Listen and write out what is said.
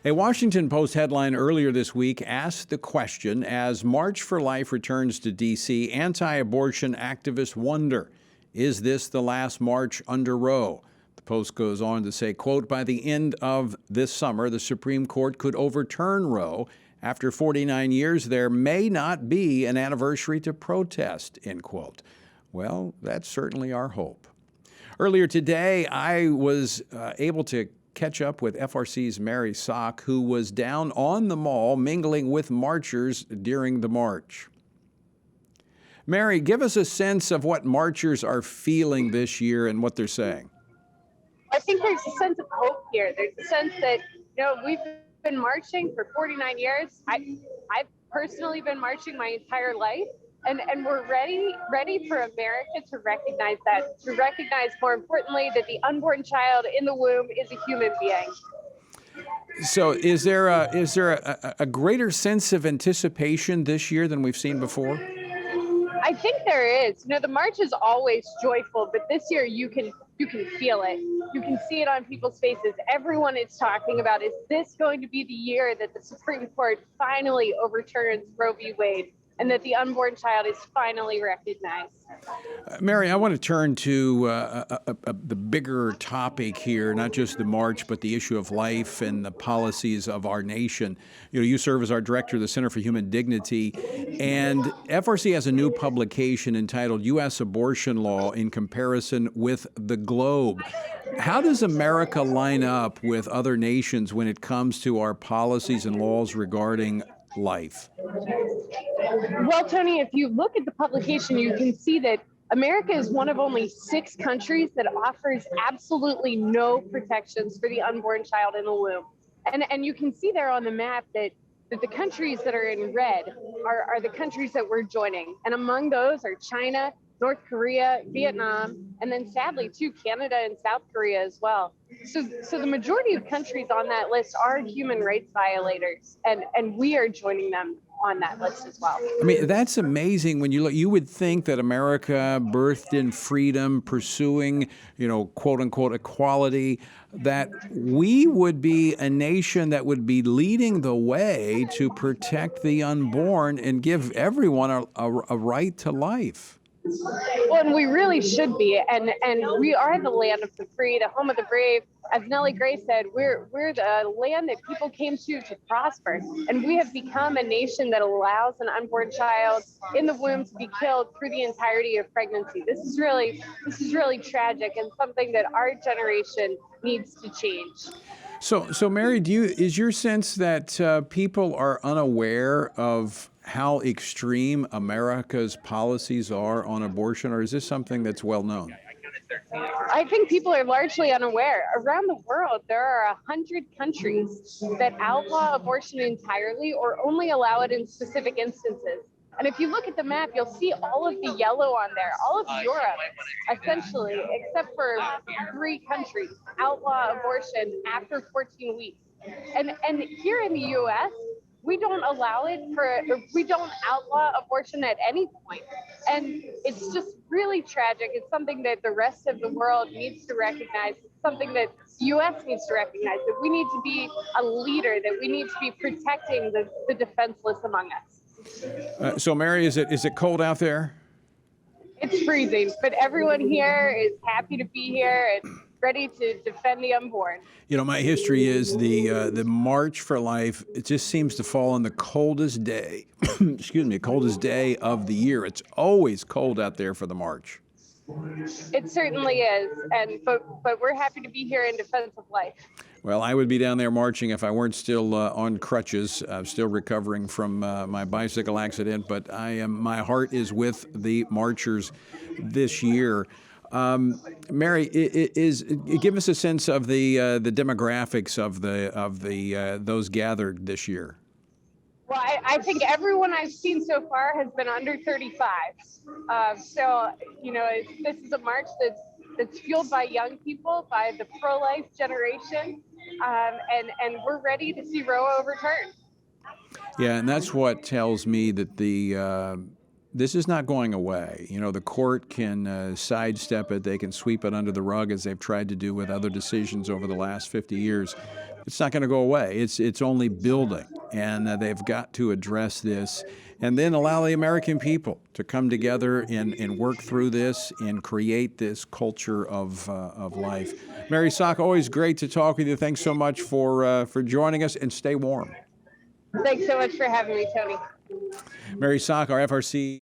A Washington Post headline earlier this week asked the question, as March for Life returns to D.C., anti-abortion activists wonder, is this the last march under Roe? The Post goes on to say, quote, by the end of this summer, the Supreme Court could overturn Roe. After 49 years, there may not be an anniversary to protest, end quote. Well, that's certainly our hope. Earlier today, I was able to catch up with FRC's Mary Szoch, who was down on the mall mingling with marchers during the march. Mary, give us a sense of what marchers are feeling this year and what they're saying. I think there's a sense of hope here. There's a sense that, we've been marching for 49 years. I've personally been marching my entire life. And we're ready for America to recognize that, to recognize, more importantly, that the unborn child in the womb is a human being. So is there a greater sense of anticipation this year than we've seen before? I think there is. The march is always joyful, but this year you can feel it. You can see it on people's faces. Everyone is talking about, is this going to be the year that the Supreme Court finally overturns Roe v. Wade? And that the unborn child is finally recognized. Mary, I want to turn to the bigger topic here, not just the march, but the issue of life and the policies of our nation. You serve as our director of the Center for Human Dignity, and FRC has a new publication entitled U.S. Abortion Law in Comparison with the Globe. How does America line up with other nations when it comes to our policies and laws regarding life? Well, Tony, if you look at the publication, you can see that America is one of only 6 countries that offers absolutely no protections for the unborn child in the womb. And you can see there on the map that the countries that are in red are the countries that we're joining. And among those are China, North Korea, Vietnam, and then sadly, too, Canada and South Korea as well. So the majority of countries on that list are human rights violators, and we are joining them on that list as well. I mean, that's amazing. When you look, you would think that America, birthed in freedom, pursuing, quote unquote, equality, that we would be a nation that would be leading the way to protect the unborn and give everyone a right to life. Well, and we really should be, and we are the land of the free, the home of the brave. As Nellie Gray said, we're the land that people came to prosper, and we have become a nation that allows an unborn child in the womb to be killed through the entirety of pregnancy. This is really tragic, and something that our generation needs to change. So Mary, is your sense that people are unaware of how extreme America's policies are on abortion, or is this something that's well known? I think people are largely unaware. Around the world, there are 100 countries that outlaw abortion entirely or only allow it in specific instances. And if you look at the map, you'll see all of the yellow on there. All of Europe, essentially, except for 3 countries, outlaw abortion after 14 weeks. And here in the U.S., we don't we don't outlaw abortion at any point. And it's just really tragic. It's something that the rest of the world needs to recognize. It's something that the U.S. needs to recognize, that we need to be a leader, that we need to be protecting the defenseless among us. So Mary, is it cold out there? It's freezing, but everyone here is happy to be here and ready to defend the unborn. My history is the March for Life. It just seems to fall on the coldest day, coldest day of the year. It's always cold out there for the march. It certainly is, but we're happy to be here in defense of life. Well, I would be down there marching if I weren't still on crutches, still recovering from my bicycle accident. But my heart is with the marchers this year. Mary, give us a sense of the demographics of those gathered this year. Well, I think everyone I've seen so far has been under 35. So this is a march that's fueled by young people, by the pro-life generation, and we're ready to see Roe overturned. Yeah, and that's what tells me that this is not going away. The court can sidestep it. They can sweep it under the rug, as they've tried to do with other decisions over the last 50 years. It's not going to go away. It's only building, and they've got to address this, and then allow the American people to come together and work through this and create this culture of life. Mary Szoch, always great to talk with you. Thanks so much for joining us, and stay warm. Thanks so much for having me, Tony. Mary Szoch, our FRC